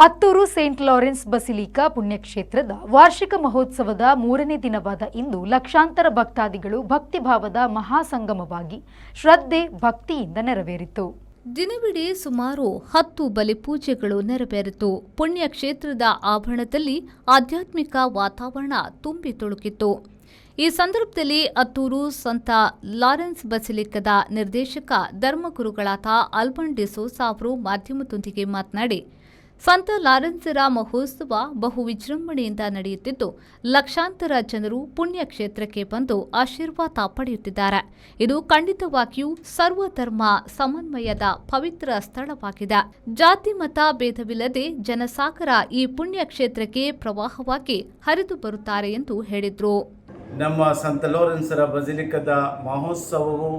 Attur Saint Lawrence ಬಸಿಲಿಕಾ ಪುಣ್ಯಕ್ಷೇತ್ರದ ವಾರ್ಷಿಕ ಮಹೋತ್ಸವದ 3ನೇ ದಿನವಾದ ಇಂದು ಲಕ್ಷಾಂತರ ಭಕ್ತಾದಿಗಳು ಭಕ್ತಿಭಾವದ ಮಹಾಸಂಗಮವಾಗಿ ಶ್ರದ್ಧೆ ಭಕ್ತಿಯಿಂದ ನೆರವೇರಿತು. ದಿನವಿಡೀ ಸುಮಾರು 10 ಬಲಿಪೂಜೆಗಳು ನೆರವೇರಿತು. ಪುಣ್ಯಕ್ಷೇತ್ರದ ಆವರಣದಲ್ಲಿ ಆಧ್ಯಾತ್ಮಿಕ ವಾತಾವರಣ ತುಂಬಿ ತುಳುಕಿತ್ತು. ಈ ಸಂದರ್ಭದಲ್ಲಿ ಅತ್ತೂರು ಸಂತ ಲಾರೆನ್ಸ್ ಬಸಿಲಿಕದ ನಿರ್ದೇಶಕ ಧರ್ಮಗುರುಗಳಾದ ಆಲ್ಬರ್ಟ್ ಡಿಸೋಜಾ ಅವರು ಮಾಧ್ಯಮದೊಂದಿಗೆ ಮಾತನಾಡಿ, ಸಂತ ಲಾರೆನ್ಸರ ಮಹೋತ್ಸವ ಬಹು ವಿಜೃಂಭಣೆಯಿಂದ ನಡೆಯುತ್ತಿದ್ದು, ಲಕ್ಷಾಂತರ ಜನರು ಪುಣ್ಯಕ್ಷೇತ್ರಕ್ಕೆ ಬಂದು ಆಶೀರ್ವಾದ ಪಡೆಯುತ್ತಿದ್ದಾರೆ. ಇದು ಖಂಡಿತವಾಗಿಯೂ ಸರ್ವಧರ್ಮ ಸಮನ್ವಯದ ಪವಿತ್ರ ಸ್ಥಳವಾಗಿದೆ. ಜಾತಿ ಮತ ಭೇದವಿಲ್ಲದೆ ಜನಸಾಗರ ಈ ಪುಣ್ಯಕ್ಷೇತ್ರಕ್ಕೆ ಪ್ರವಾಹವಾಗಿ ಹರಿದು ಬರುತ್ತಾರೆ ಎಂದು ಹೇಳಿದರು. ನಮ್ಮ ಸಂತ ಲಾರೆನ್ಸರ ಬಸಿಲಿಕದ ಮಹೋತ್ಸವವು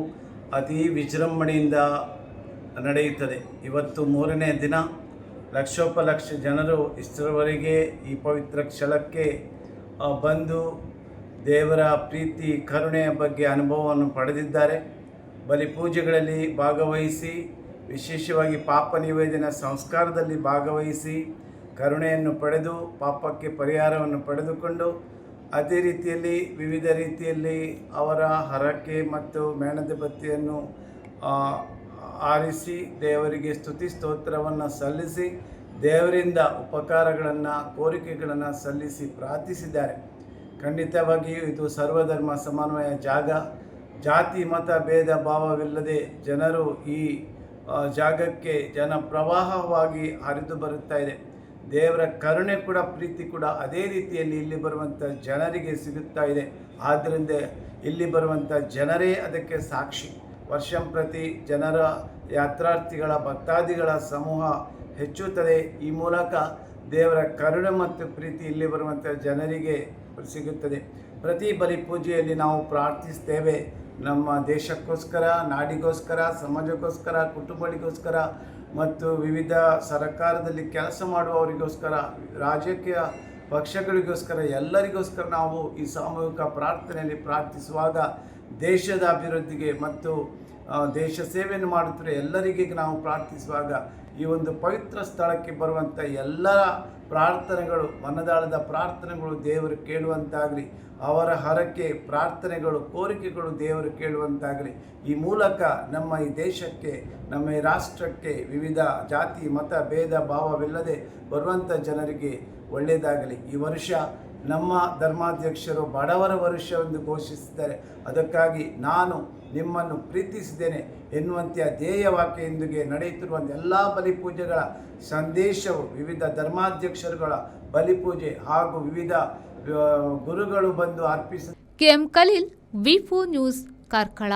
ಅತಿ ವಿಜೃಂಭಣೆಯಿಂದ ನಡೆಯುತ್ತದೆ. ಇವತ್ತು 3ನೇ ದಿನ. ಲಕ್ಷೋಪಲಕ್ಷ ಜನರು ಇಷ್ಟರವರೆಗೆ ಈ ಪವಿತ್ರ ಸ್ಥಳಕ್ಕೆ ಬಂದು ದೇವರ ಪ್ರೀತಿ ಕರುಣೆಯ ಬಗ್ಗೆ ಅನುಭವವನ್ನು ಪಡೆದಿದ್ದಾರೆ. ಬಲಿಪೂಜೆಗಳಲ್ಲಿ ಭಾಗವಹಿಸಿ, ವಿಶೇಷವಾಗಿ ಪಾಪ ನಿವೇದನ ಸಂಸ್ಕಾರದಲ್ಲಿ ಭಾಗವಹಿಸಿ ಕರುಣೆಯನ್ನು ಪಡೆದು ಪಾಪಕ್ಕೆ ಪರಿಹಾರವನ್ನು ಪಡೆದುಕೊಂಡು ಅದೇ ರೀತಿಯಲ್ಲಿ ವಿವಿಧ ರೀತಿಯಲ್ಲಿ ಅವರ ಹರಕೆ ಮತ್ತು ಮೇಣದ ಬತ್ತಿಯನ್ನು ಆರಿಸಿ ದೇವರಿಗೆ ಸ್ತುತಿ ಸ್ತೋತ್ರವನ್ನು ಸಲ್ಲಿಸಿ ದೇವರಿಂದ ಉಪಕಾರಗಳನ್ನು ಕೋರಿಕೆಗಳನ್ನು ಸಲ್ಲಿಸಿ ಪ್ರಾರ್ಥಿಸಿದ್ದಾರೆ. ಖಂಡಿತವಾಗಿಯೂ ಇದು ಸರ್ವಧರ್ಮ ಸಮನ್ವಯ ಜಾಗ. ಜಾತಿ ಮತ ಭೇದ ಭಾವವಿಲ್ಲದೆ ಜನರು ಈ ಜಾಗಕ್ಕೆ ಜನ ಪ್ರವಾಹವಾಗಿ ಹರಿದು ಬರುತ್ತಾ ಇದೆ. ದೇವರ ಕರುಣೆ ಕೂಡ ಪ್ರೀತಿ ಕೂಡ ಅದೇ ರೀತಿಯಲ್ಲಿ ಇಲ್ಲಿ ಬರುವಂಥ ಜನರಿಗೆ ಸಿಗುತ್ತಾ ಇದೆ. ಆದ್ದರಿಂದ ಇಲ್ಲಿ ಬರುವಂಥ ಜನರೇ ಅದಕ್ಕೆ ಸಾಕ್ಷಿ. ವರ್ಷಂಪ್ರತಿ ಜನರ ಯಾತ್ರಾರ್ಥಿಗಳ ಭಕ್ತಾದಿಗಳ ಸಮೂಹ ಹೆಚ್ಚುತ್ತದೆ. ಈ ಮೂಲಕ ದೇವರ ಕರುಣೆ ಮತ್ತು ಪ್ರೀತಿ ಇಲ್ಲಿ ಬರುವಂಥ ಜನರಿಗೆ ಸಿಗುತ್ತದೆ. ಪ್ರತಿ ಬಲಿಪೂಜೆಯಲ್ಲಿ ನಾವು ಪ್ರಾರ್ಥಿಸ್ತೇವೆ, ನಮ್ಮ ದೇಶಕ್ಕೋಸ್ಕರ, ನಾಡಿಗೋಸ್ಕರ, ಸಮಾಜಕ್ಕೋಸ್ಕರ, ಕುಟುಂಬಗಳಿಗೋಸ್ಕರ ಮತ್ತು ವಿವಿಧ ಸರ್ಕಾರದಲ್ಲಿ ಕೆಲಸ ಮಾಡುವವರಿಗೋಸ್ಕರ, ರಾಜಕೀಯ ಪಕ್ಷಗಳಿಗೋಸ್ಕರ, ಎಲ್ಲರಿಗೋಸ್ಕರ ನಾವು ಈ ಸಾಮೂಹಿಕ ಪ್ರಾರ್ಥನೆಯಲ್ಲಿ ಪ್ರಾರ್ಥಿಸುವಾಗ ದೇಶದ ಅಭಿವೃದ್ಧಿಗೆ ಮತ್ತು ದೇಶ ಸೇವೆಯನ್ನು ಮಾಡುತ್ತಿರುವ ಎಲ್ಲರಿಗೆ ನಾವು ಪ್ರಾರ್ಥಿಸುವಾಗ ಈ ಒಂದು ಪವಿತ್ರ ಸ್ಥಳಕ್ಕೆ ಬರುವಂಥ ಎಲ್ಲ ಪ್ರಾರ್ಥನೆಗಳು, ಮನದಾಳದ ಪ್ರಾರ್ಥನೆಗಳು ದೇವರು ಕೇಳುವಂತಾಗಲಿ. ಅವರ ಹರಕೆ ಪ್ರಾರ್ಥನೆಗಳು, ಕೋರಿಕೆಗಳು ದೇವರು ಕೇಳುವಂತಾಗಲಿ. ಈ ಮೂಲಕ ನಮ್ಮ ಈ ದೇಶಕ್ಕೆ, ನಮ್ಮ ಈ ರಾಷ್ಟ್ರಕ್ಕೆ ವಿವಿಧ ಜಾತಿ ಮತ ಭೇದ ಭಾವವಿಲ್ಲದೆ ಬರುವಂಥ ಜನರಿಗೆ ಒಳ್ಳೆಯದಾಗಲಿ. ಈ ವರ್ಷ ನಮ್ಮ ಧರ್ಮಾಧ್ಯಕ್ಷರು ಬಡವರ ವರ್ಷ ಎಂದು ಘೋಷಿಸಿದ್ದಾರೆ. ಅದಕ್ಕಾಗಿ ನಾನು ನಿಮ್ಮನ್ನು ಪ್ರೀತಿಸಿದ್ದೇನೆ ಎನ್ನುವಂಥ ಧ್ಯೇಯ ವಾಕ್ಯದೊಂದಿಗೆ ನಡೆಯುತ್ತಿರುವಂಥ ಎಲ್ಲ ಬಲಿಪೂಜೆಗಳ ಸಂದೇಶವು ವಿವಿಧ ಧರ್ಮಾಧ್ಯಕ್ಷರುಗಳ ಬಲಿಪೂಜೆ ಹಾಗೂ ವಿವಿಧ ಗುರುಗಳು ಬಂದು ಅರ್ಪಿಸ. ಕೆಎಂ ಖಲೀಲ್, ವಿ4 ನ್ಯೂಸ್, ಕಾರ್ಕಳ.